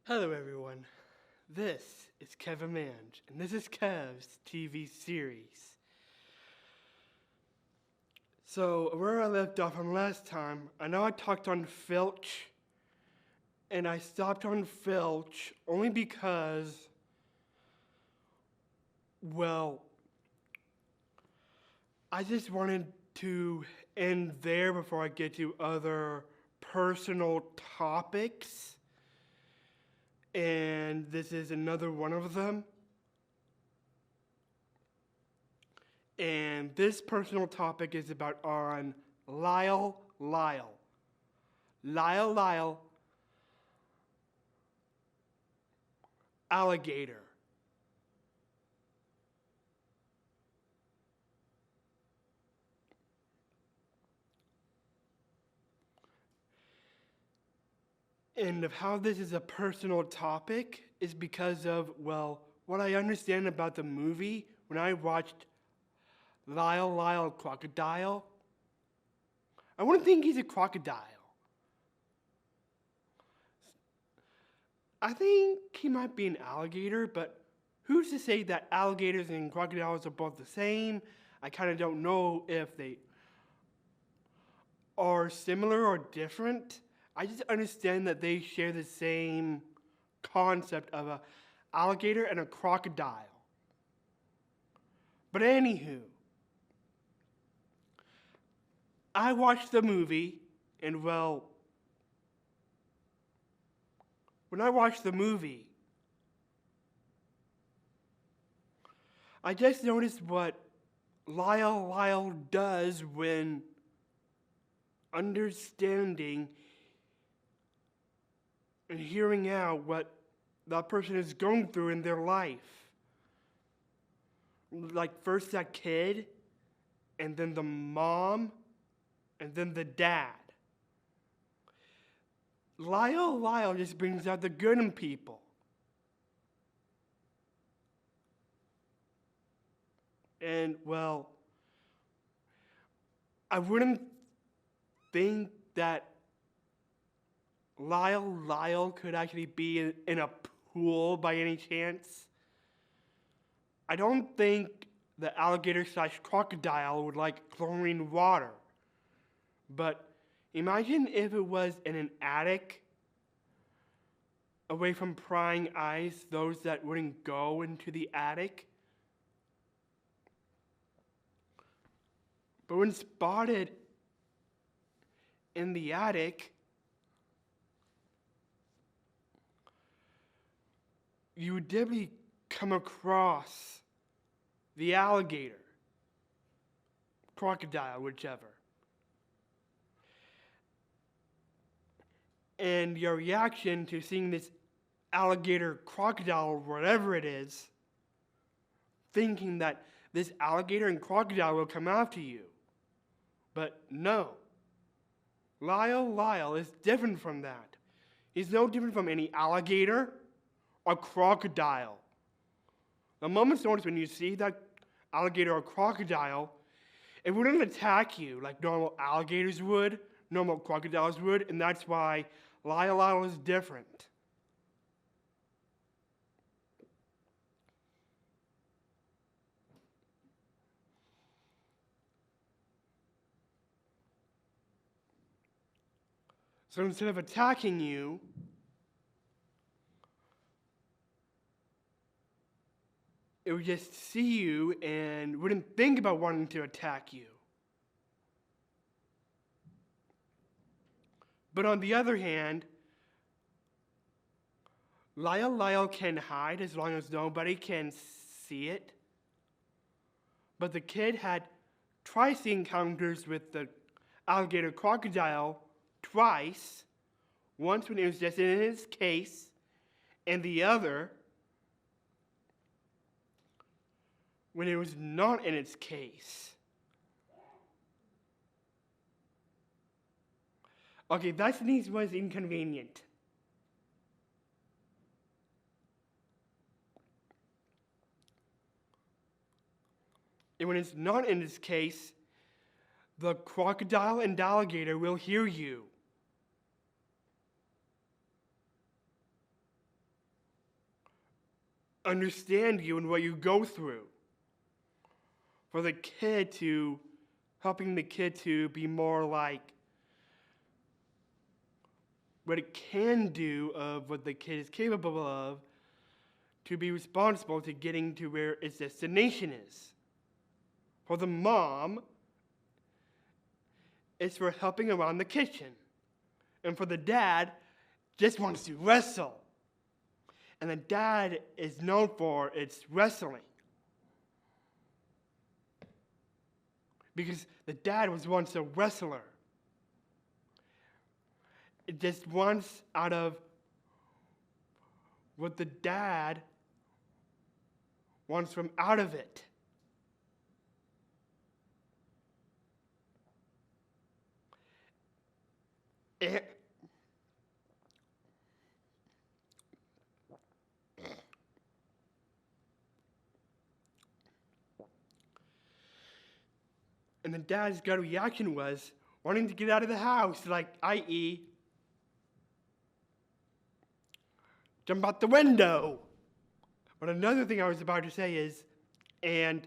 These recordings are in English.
Hello everyone, this is Kevin Mange, and this is Kev's TV series. So, where I left off from last time, I know I talked on Filch, and I stopped on Filch only because, I just wanted to end there before I get to other personal topics. And this is another one of them. And this personal topic is about on Lyle. Alligator. And of how this is a personal topic is because of, what I understand about the movie when I watched Lyle, Crocodile. I wouldn't think he's a crocodile. I think he might be an alligator, but who's to say that alligators and crocodiles are both the same? I kind of don't know if they are similar or different. I just understand that they share the same concept of an alligator and a crocodile. But anywho, I watched the movie, and when I watched the movie, I just noticed what Lyle does when understanding and hearing out what that person is going through in their life. Like first that kid, and then the mom, and then the dad. Lyle just brings out the good in people. And I wouldn't think that Lyle could actually be in a pool by any chance. I don't think the alligator/crocodile would like chlorine water. But imagine if it was in an attic, away from prying eyes, those that wouldn't go into the attic. But when spotted in the attic, you would definitely come across the alligator, crocodile, whichever. And your reaction to seeing this alligator, crocodile, or whatever it is, thinking that this alligator and crocodile will come after you. But no. Lyle is different from that. He's no different from any alligator or crocodile. The moment's notice when you see that alligator or crocodile, it wouldn't attack you like normal alligators would, normal crocodiles would, and that's why Lyle is different. So instead of attacking you, it would just see you and wouldn't think about wanting to attack you. But on the other hand, Lyle can hide as long as nobody can see it. But the kid had twice encounters with the alligator crocodile twice. Once when it was just in his case, and the other when it was not in its case. Okay, that sneeze was inconvenient. And when it's not in its case, the crocodile and alligator will hear you. understand you and what you go through. For the kid to, helping the kid to be more like what it can do of what the kid is capable of, to be responsible to getting to where its destination is. For the mom, it's for helping around the kitchen. And for the dad, just wants to wrestle. And the dad is known for its wrestling. Because the dad was once a wrestler. It just wants out of what the dad wants from out of it. And the dad's gut reaction was wanting to get out of the house, like, i.e., jump out the window. But another thing I was about to say is, and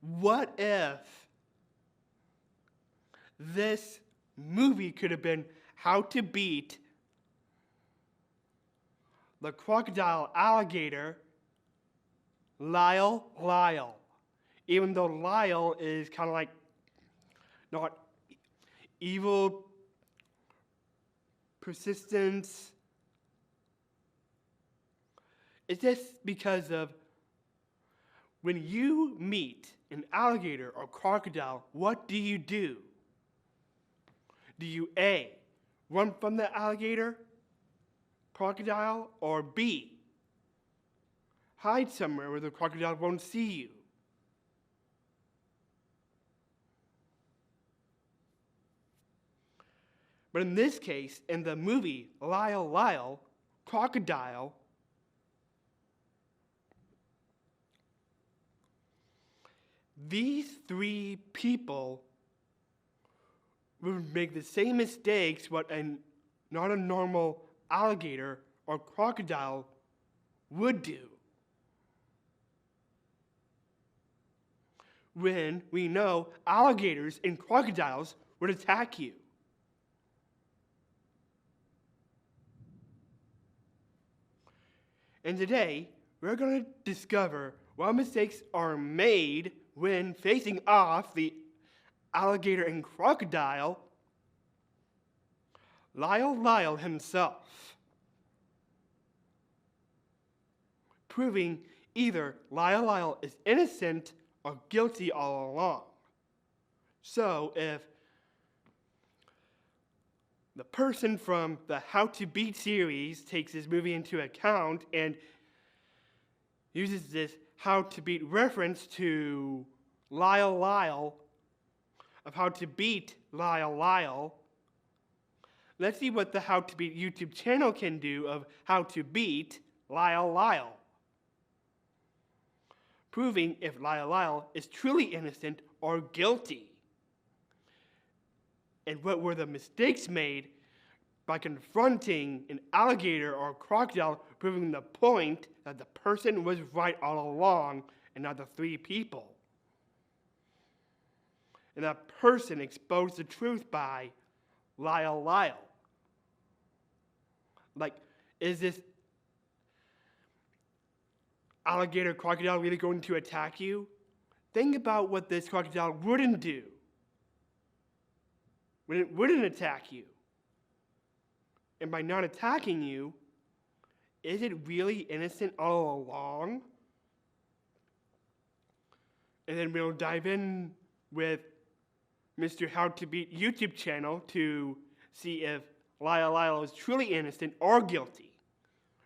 what if this movie could have been how to beat the crocodile alligator, Lyle. Even though Lyle is kind of like not evil, persistence. It's just because of when you meet an alligator or crocodile, what do? Do you A, run from the alligator, crocodile, or B, hide somewhere where the crocodile won't see you? But in this case, in the movie Lyle, Crocodile, these three people would make the same mistakes what not a normal alligator or crocodile would do. When we know alligators and crocodiles would attack you. And today, we're going to discover what mistakes are made when facing off the alligator and crocodile, Lyle himself, proving either Lyle is innocent or guilty all along. So if the person from the How to Beat series takes this movie into account and uses this How to Beat reference to Lyle of how to beat Lyle, let's see what the How to Beat YouTube channel can do of how to beat Lyle. Proving if Lyle is truly innocent or guilty. And what were the mistakes made by confronting an alligator or crocodile, proving the point that the person was right all along and not the three people. And that person exposed the truth by Lyle. Like, is this alligator crocodile really going to attack you? Think about what this crocodile wouldn't do when it wouldn't attack you. And by not attacking you, is it really innocent all along? And then we'll dive in with Mr. How to Beat YouTube channel to see if Lyle is truly innocent or guilty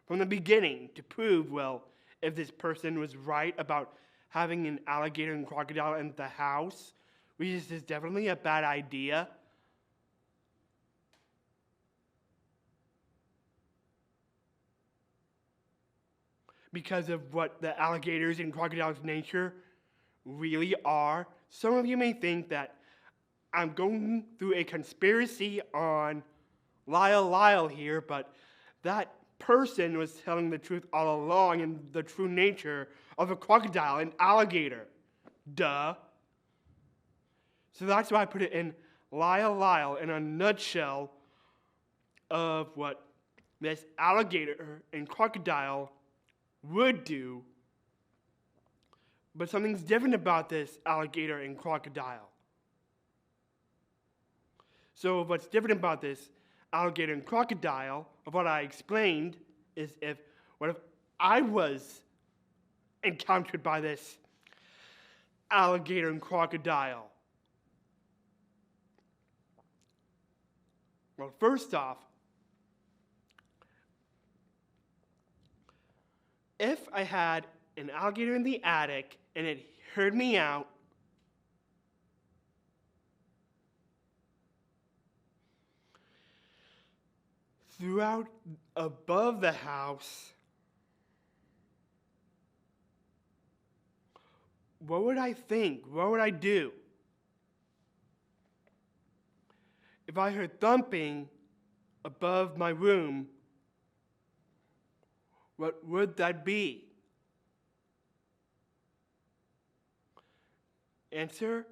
from the beginning to prove, well, if this person was right about having an alligator and crocodile in the house, which is definitely a bad idea. Because of what the alligators and crocodiles' nature really are. Some of you may think that I'm going through a conspiracy on Lyle here, but that person was telling the truth all along and the true nature of a crocodile and alligator. Duh. So that's why I put it in Lyle in a nutshell of what this alligator and crocodile would do. But something's different about this alligator and crocodile. So what's different about this alligator and crocodile, of what I explained, is what if I was encountered by this alligator and crocodile? Well, first off, if I had an alligator in the attic and it heard me out, throughout above the house, what would I think? What would I do? If I heard thumping above my room, what would that be? Answer,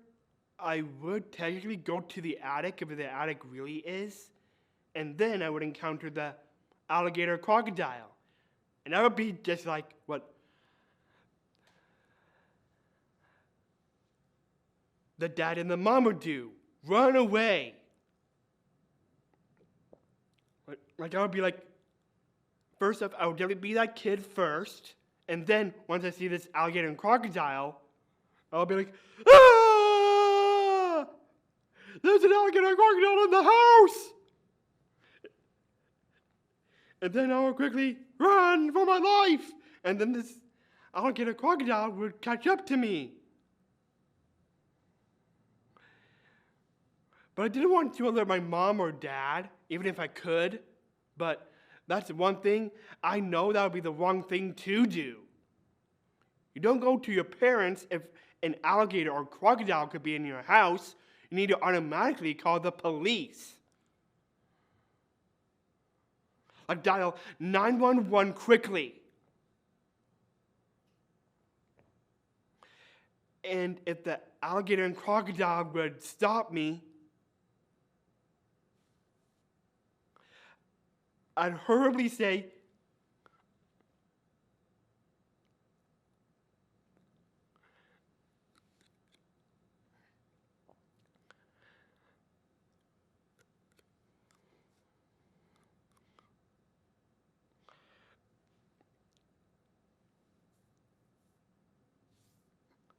I would technically go to the attic if the attic really is, and then I would encounter the alligator crocodile. And that would be just like what the dad and the mom would do. Run away. Like I would be like, first off, I would definitely be that kid first, and then once I see this alligator and crocodile, I'll be like, ah! There's an alligator and crocodile in the house! And then I would quickly run for my life, and then this alligator crocodile would catch up to me. But I didn't want to alert my mom or dad, even if I could. But that's one thing I know that would be the wrong thing to do. You don't go to your parents if an alligator or crocodile could be in your house. You need to automatically call the police. Like dial 911 quickly. And if the alligator and crocodile would stop me, I'd hurriedly say,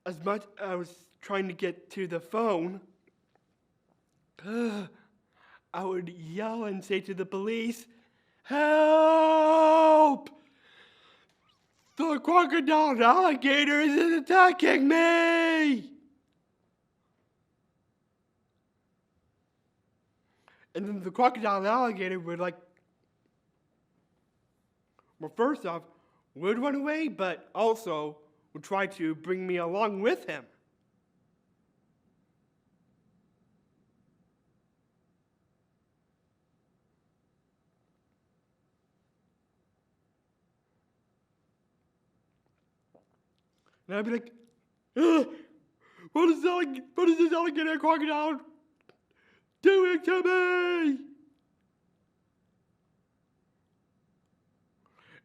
as much as I was trying to get to the phone, I would yell and say to the police, "Help! The crocodile and alligator is attacking me!" And then the crocodile and alligator would well, first off, would run away, but also would try to bring me along with him. And I'd be like, what is this alligator and crocodile doing to me?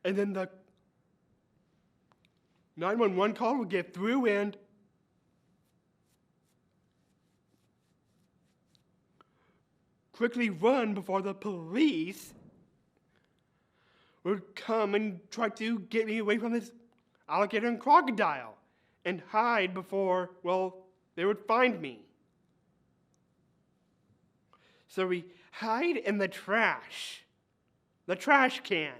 And then the 911 call would get through and quickly run before the police would come and try to get me away from this alligator and crocodile and hide before, well, they would find me. So we hide in the trash can.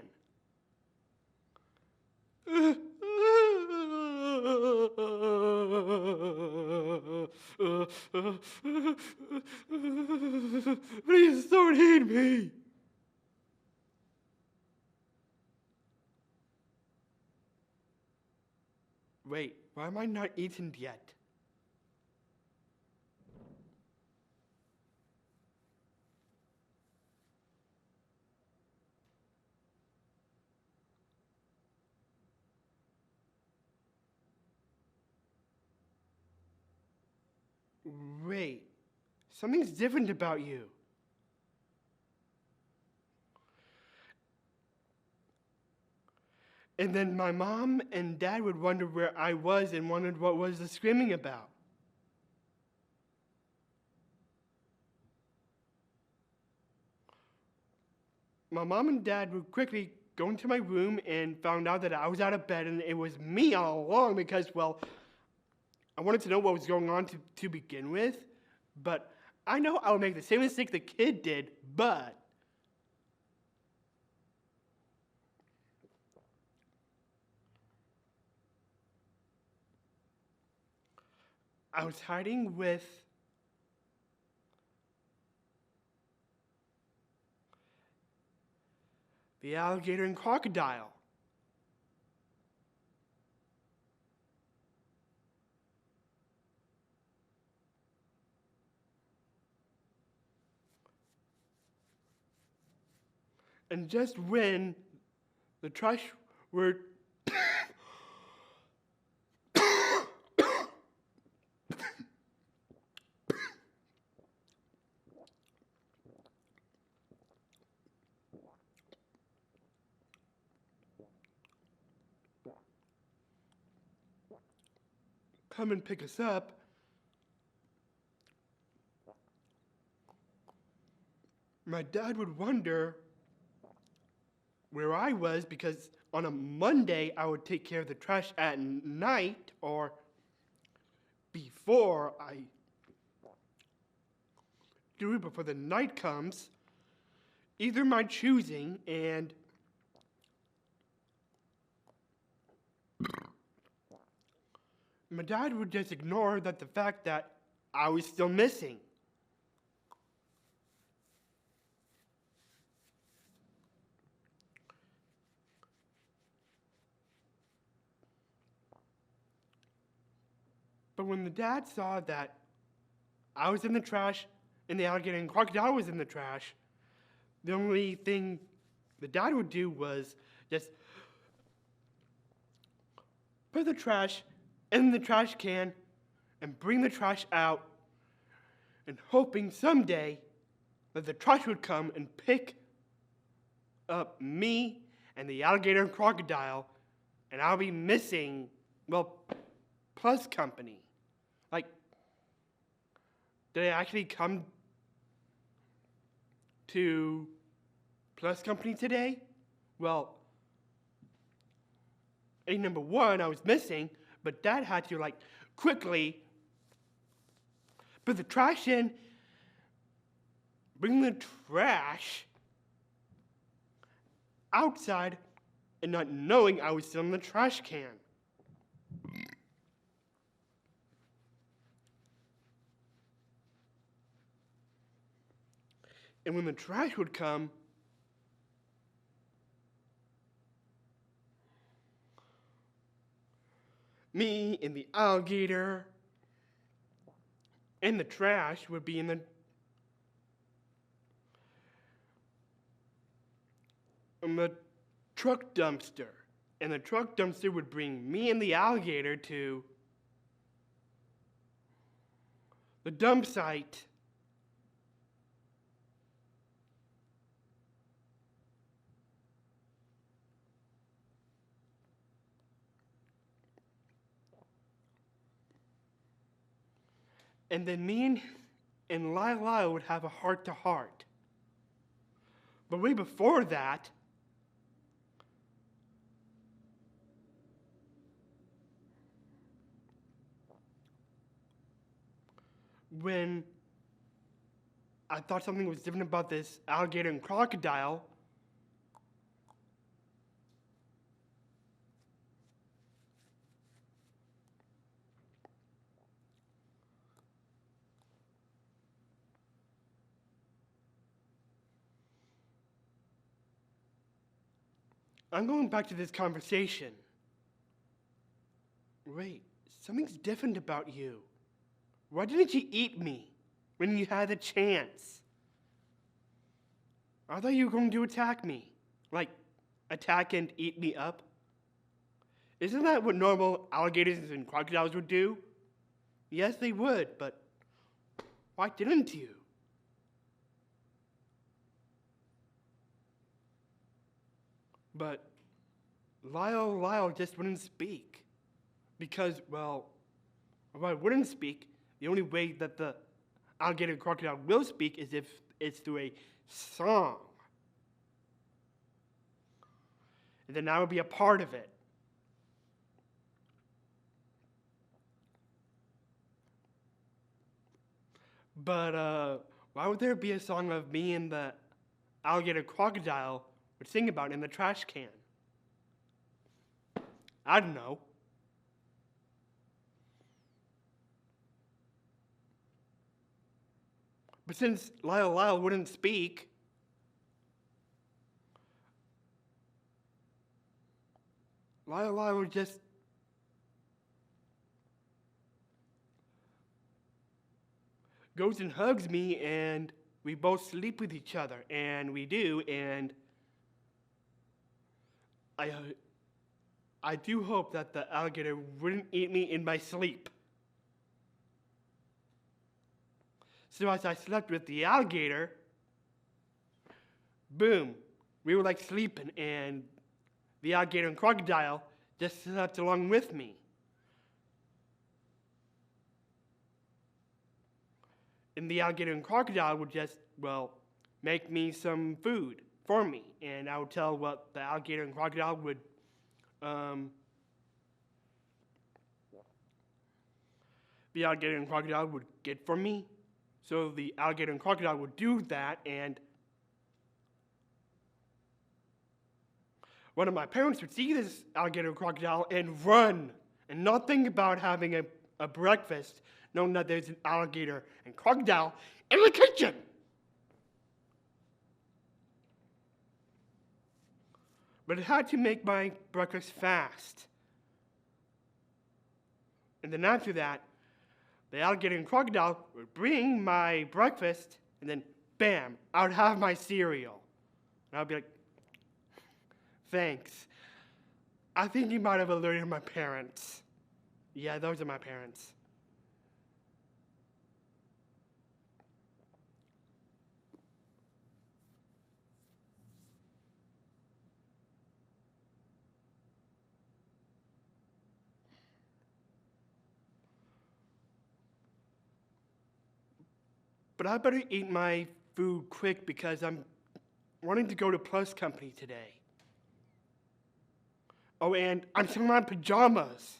Please don't eat me. Wait, why am I not eaten yet? Wait, something's different about you. And then my mom and dad would wonder where I was and wondered what was the screaming about. My mom and dad would quickly go into my room and found out that I was out of bed and it was me all along because, well, I wanted to know what was going on to begin with, but I know I would make the same mistake the kid did, but I was hiding with the alligator and crocodile. And just when the trash were come and pick us up, my dad would wonder where I was because on a Monday I would take care of the trash at night or before I do it before the night comes, either my choosing, and my dad would just ignore the fact that I was still missing. But when the dad saw that I was in the trash and the alligator and crocodile was in the trash, the only thing the dad would do was just put the trash in the trash can and bring the trash out and hoping someday that the trash would come and pick up me and the alligator and crocodile and I'll be missing, well, Plus Company. Like, did I actually come to Plus Company today? Well, number one, I was missing, but Dad had to, quickly put the trash in, bring the trash outside, and not knowing I was still in the trash can. And when the trash would come, me and the alligator and the trash would be in the truck dumpster. And the truck dumpster would bring me and the alligator to the dump site. And then me and Lyle would have a heart-to-heart. But way before that, when I thought something was different about this alligator and crocodile, I'm going back to this conversation. Wait, something's different about you. Why didn't you eat me when you had the chance? I thought you were going to attack me. Like, attack and eat me up? Isn't that what normal alligators and crocodiles would do? Yes, they would, but Why didn't you? But Lyle just wouldn't speak. Because, well, if I wouldn't speak, the only way that the alligator and crocodile will speak is if it's through a song. And then I would be a part of it. But why would there be a song of me and the alligator crocodile would sing about in the trash can? I don't know. But since Lyle wouldn't speak, Lyle would just goes and hugs me, and we both sleep with each other, and we do, and I do hope that the alligator wouldn't eat me in my sleep. So as I slept with the alligator, boom, we were like sleeping, and the alligator and crocodile just slept along with me. And the alligator and crocodile would just, well, make me some food for me. And I would tell what the alligator and crocodile would, the alligator and crocodile would get for me. So the alligator and crocodile would do that, and one of my parents would see this alligator and crocodile and run and not think about having a breakfast, knowing that there's an alligator and crocodile in the kitchen. But it had to make my breakfast fast. And then after that, the alligator and crocodile would bring my breakfast, and then bam, I would have my cereal. And I'd be like, thanks. I think you might have alerted my parents. Yeah, those are my parents. But I better eat my food quick because I'm wanting to go to Plus Company today. Oh, and I'm still in my pajamas.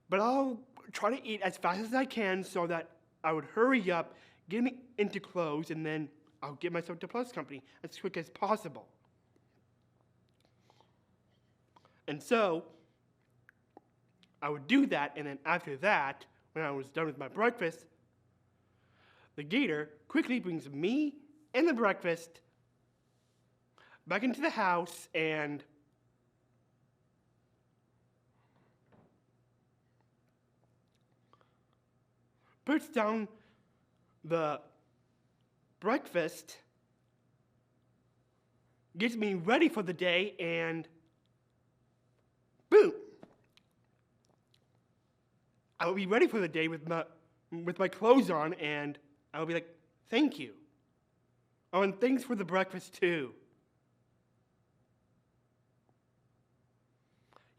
But I'll try to eat as fast as I can so that I would hurry up, get me into clothes, and then I'll get myself to Plus Company as quick as possible. And so I would do that, and then after that, when I was done with my breakfast, the gator quickly brings me and the breakfast back into the house and puts down the breakfast, gets me ready for the day, and boom! I will be ready for the day with my clothes on, and I will be like, thank you. Oh, and thanks for the breakfast, too.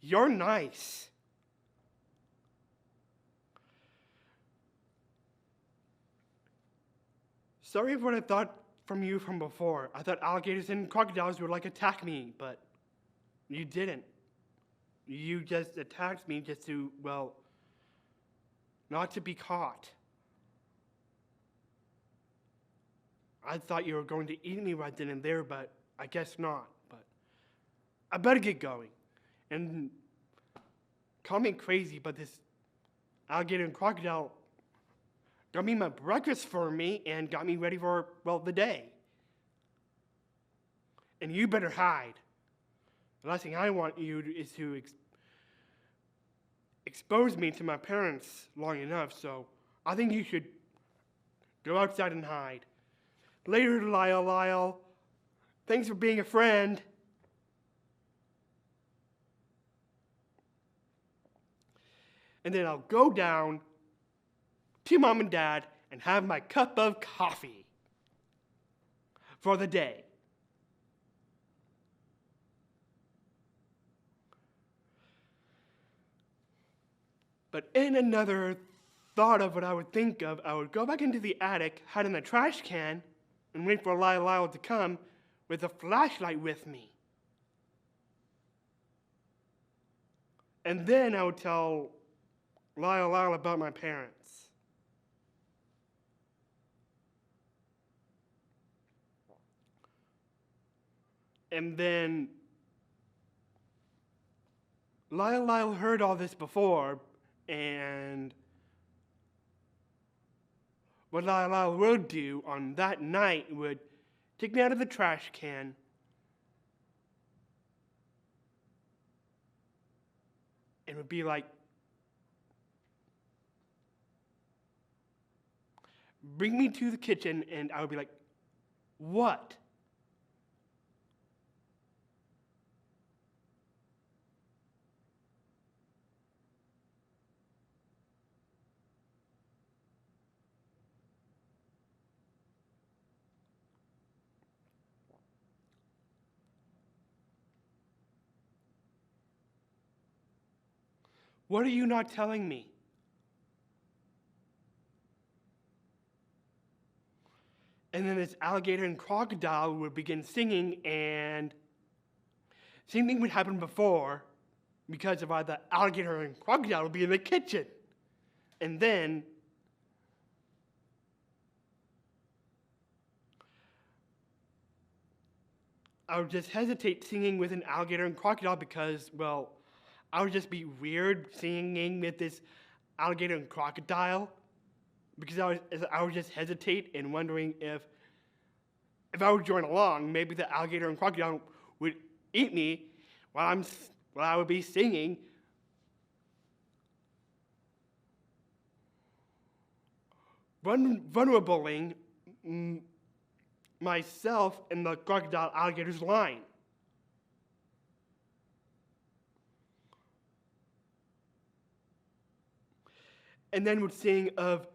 You're nice. Sorry for what I thought from you from before. I thought alligators and crocodiles would like attack me, but you didn't. You just attacked me just to, well, not to be caught. I thought you were going to eat me right then and there, but I guess not. But I better get going. And call me crazy, but this alligator and crocodile got me my breakfast for me and got me ready for, well, the day. And you better hide. The last thing I want you is to expose me to my parents long enough, so I think you should go outside and hide. Later, Lyle. Thanks for being a friend. and then I'll go down to Mom and Dad and have my cup of coffee for the day. But in another thought of what I would think of, I would go back into the attic, hide in the trash can, and wait for Lyle to come with a flashlight with me. And then I would tell Lyle about my parents. And then Lyle heard all this before, and what Lyle would do on that night would take me out of the trash can, and would be like, bring me to the kitchen, and I would be like, what? What are you not telling me? And then this alligator and crocodile would begin singing, and same thing would happen before, because of why the alligator and crocodile would be in the kitchen. And then I would just hesitate singing with an alligator and crocodile because, well, I would just be weird singing with this alligator and crocodile, because I would just hesitate and wondering if I would join along, maybe the alligator and crocodile would eat me while I would be singing. Vulnerabling myself in the crocodile alligator's line. And then would sing of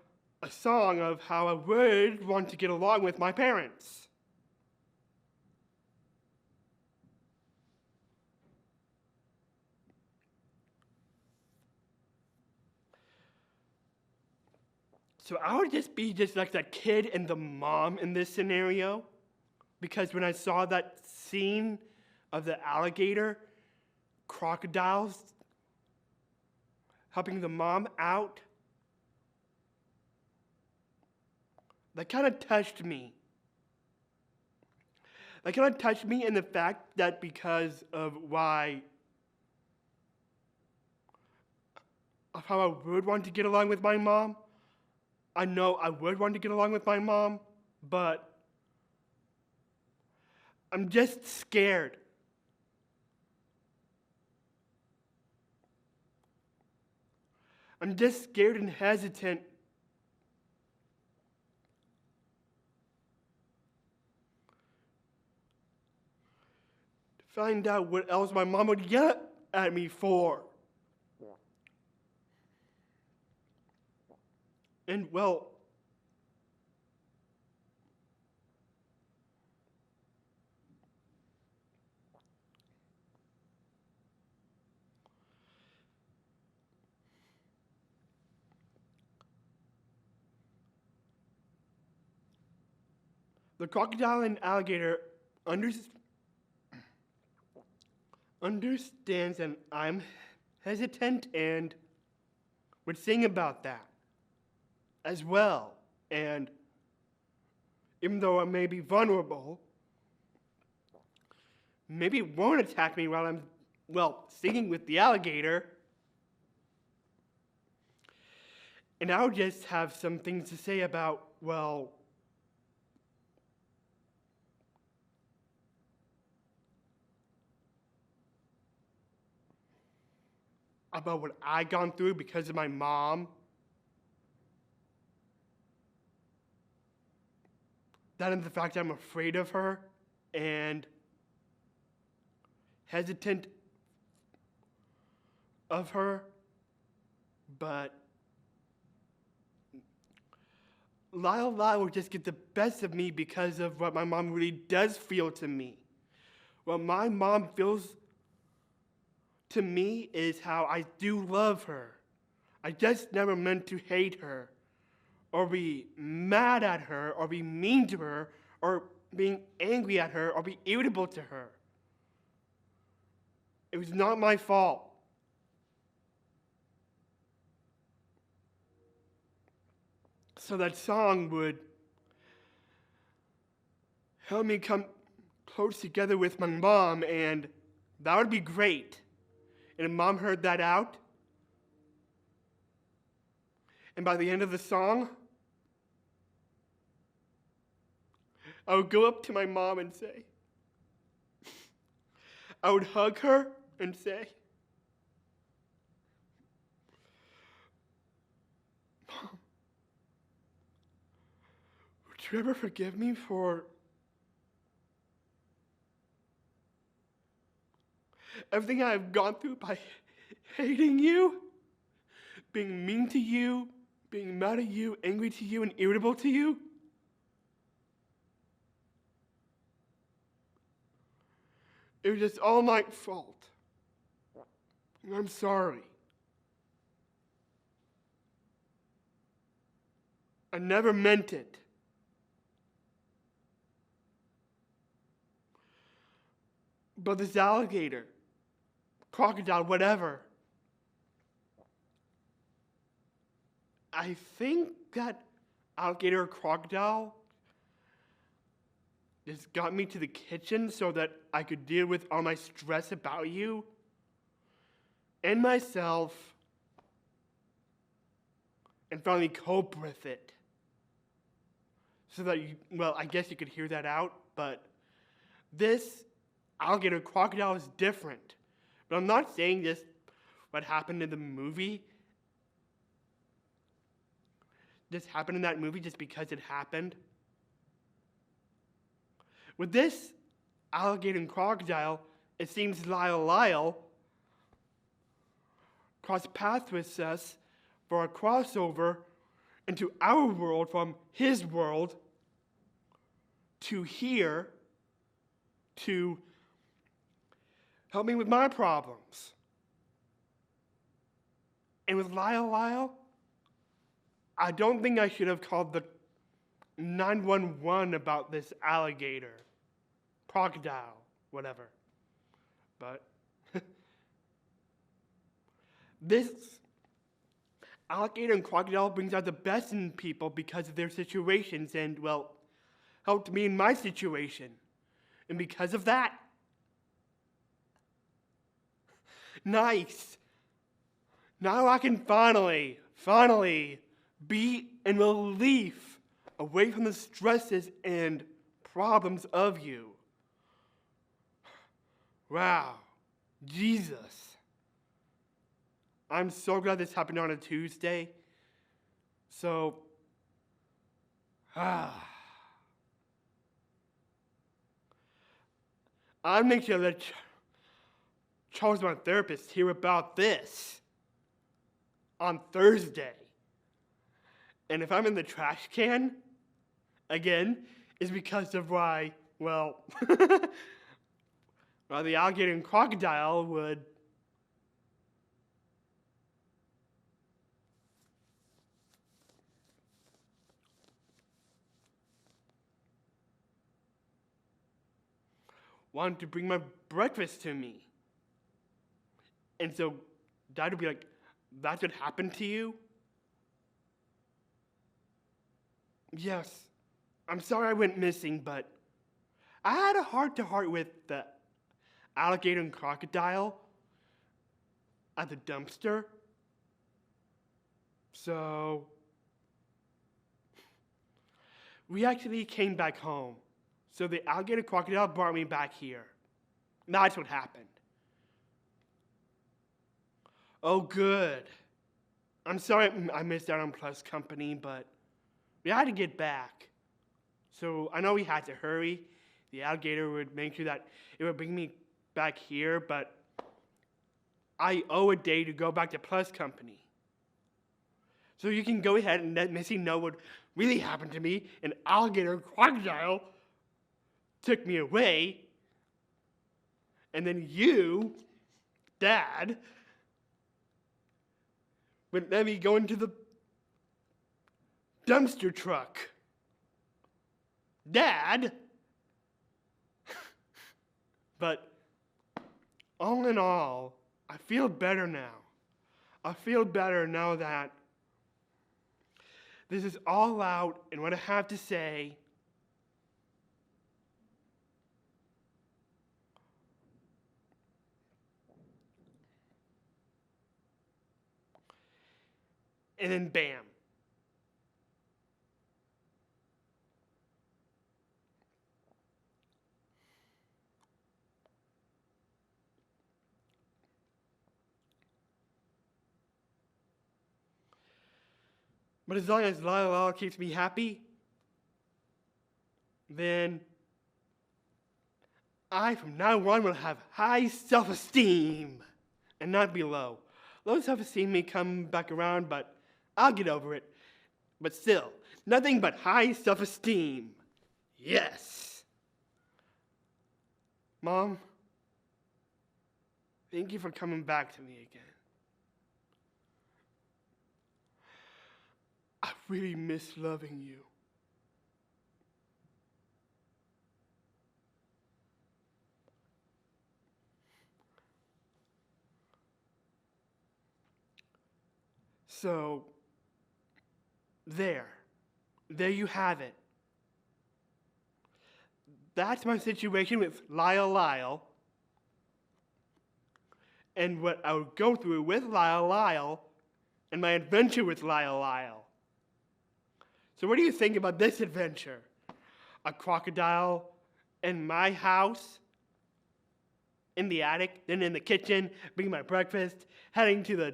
a song of how I would want to get along with my parents. So I would just be like that kid and the mom in this scenario, because when I saw that scene of the alligator, crocodiles helping the mom out, that kind of touched me. That kind of touched me in the fact that because of how I would want to get along with my mom, I know I would want to get along with my mom, but I'm just scared. I'm just scared and hesitant to find out what else my mom would yell at me for. And well, the crocodile and alligator understands that I'm hesitant and would sing about that as well. And even though I may be vulnerable, maybe it won't attack me while I'm, singing with the alligator. And I'll just have some things to say about, about what I gone through because of my mom. That and the fact that I'm afraid of her and hesitant of her But Lyle will just get the best of me because of what my mom really does feel to me. What my mom feels to me is how I do love her. I just never meant to hate her, or be mad at her, or be mean to her, or being angry at her, or be irritable to her. It was not my fault. So that song would help me come close together with my mom, and that would be great. And if Mom heard that out, and by the end of the song, I would go up to my mom and say, I would hug her and say, Mom, would you ever forgive me for everything I've gone through by hating you, being mean to you, being mad at you, angry to you, and irritable to you? It was just all my fault. And I'm sorry. I never meant it. But this alligator, crocodile, whatever, I think that alligator or crocodile just got me to the kitchen so that I could deal with all my stress about you and myself and finally cope with it. So that I guess you could hear that out, but this alligator crocodile is different. But I'm not saying this, what happened in the movie, this happened in that movie just because it happened. With this alligator and crocodile, it seems Lyle crossed paths with us for a crossover into our world from his world to here to help me with my problems. And with Lyle, I don't think I should have called the 911 about this alligator, crocodile, whatever. But this alligator and crocodile brings out the best in people because of their situations and, helped me in my situation. And because of that, nice. Now I can finally be in relief away from the stresses and problems of you. Wow, Jesus. I'm so glad this happened on a Tuesday. So, I'll make sure that Charles, my therapist, hear about this on Thursday. And if I'm in the trash can, again, is because of why, the alligator and crocodile would want to bring my breakfast to me. And so Dad would be like, that's what happened to you? Yes, I'm sorry I went missing, but I had a heart-to-heart with the alligator and crocodile at the dumpster. So we actually came back home. So the alligator crocodile brought me back here. That's what happened. Oh, good. I'm sorry I missed out on Plus Company, but we had to get back. So I know we had to hurry. The alligator would make sure that it would bring me back here, but I owe a day to go back to Plus Company. So you can go ahead and let Missy know what really happened to me. An alligator crocodile took me away. And then you, Dad, would let me go into the dumpster truck. Dad! But all in all, I feel better now. I feel better now that this is all out, and what I have to say and then bam. But as long as Lyle keeps me happy, then I, from now on, will have high self-esteem and not be low. Low self-esteem may come back around, but I'll get over it. But still, nothing but high self-esteem. Yes. Mom, thank you for coming back to me again. I really miss loving you. So, there you have it. That's my situation with Lyle. And what I would go through with Lyle and my adventure with Lyle. So what do you think about this adventure? A crocodile in my house, in the attic, then in the kitchen, bringing my breakfast, heading to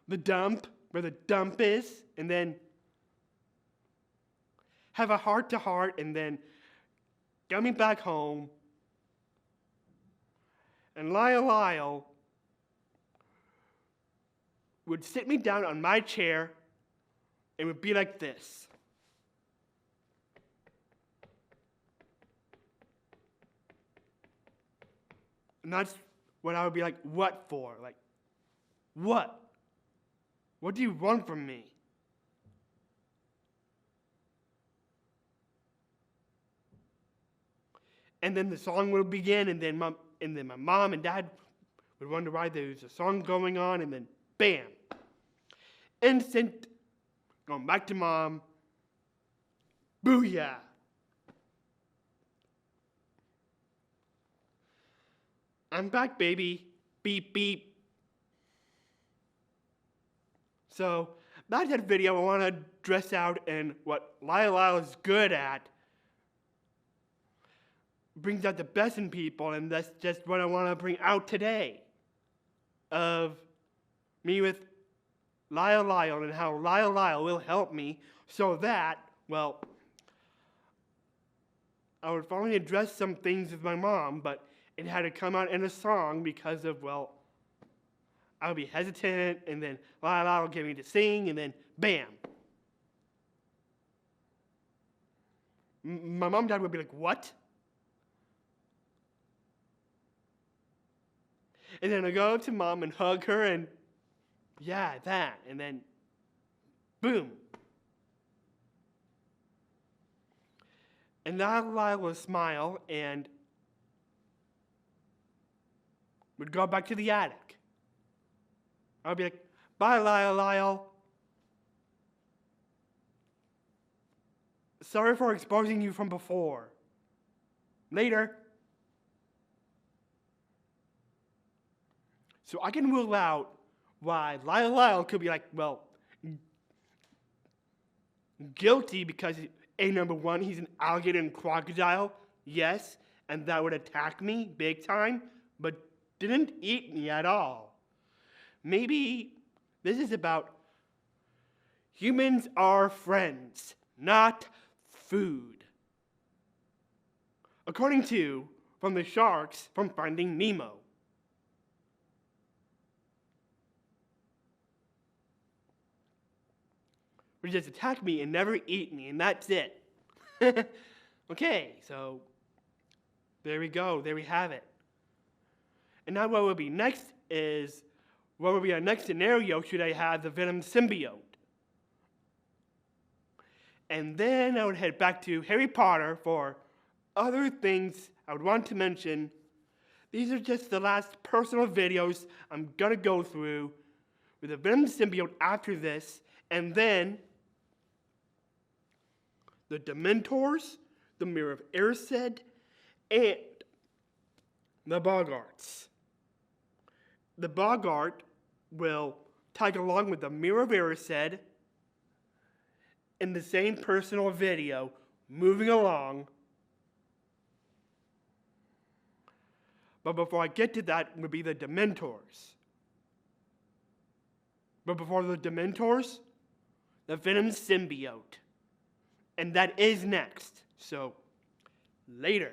the dump, where the dump is, and then have a heart-to-heart, and then coming back home, and Lyle would sit me down on my chair and would be like this. And that's what I would be like, what for? Like, what? What do you want from me? And then the song would begin, and then my mom and dad would wonder why there's a song going on, and then bam. Instant, going back to mom. Booyah. I'm back, baby. Beep, beep. So, back to that video, I want to dress out in what Lyle is good at. Brings out the best in people, and that's just what I want to bring out today. Of me with Lyle and how Lyle will help me so that, well, I would finally address some things with my mom, but it had to come out in a song because of, well, I would be hesitant, and then Lyle would get me to sing, and then bam. My mom and dad would be like, what? And then I go up to mom and hug her, and yeah, that, and then boom. And now Lyle would smile and would go back to the attic. I'd be like, bye, Lyle. Sorry for exposing you from before. Later. So I can rule out why Lyle could be like, well, guilty because, number one, he's an alligator and crocodile, yes, and that would attack me big time, but didn't eat me at all. Maybe this is about humans are friends, not food. According to, from the sharks from Finding Nemo. would just attack me and never eat me, and that's it. Okay, so there we go. There we have it. And now what will be next is, what will be our next scenario should I have the Venom symbiote? And then I would head back to Harry Potter for other things I would want to mention. These are just the last personal videos I'm going to go through with the Venom symbiote after this, and then the Dementors, the Mirror of Erised, and the Boggarts. The Boggart will tag along with the Mirror of Erised in the same personal video, moving along. But before I get to that would be the Dementors. But before the Dementors, the Venom symbiote. And that is next. So, later.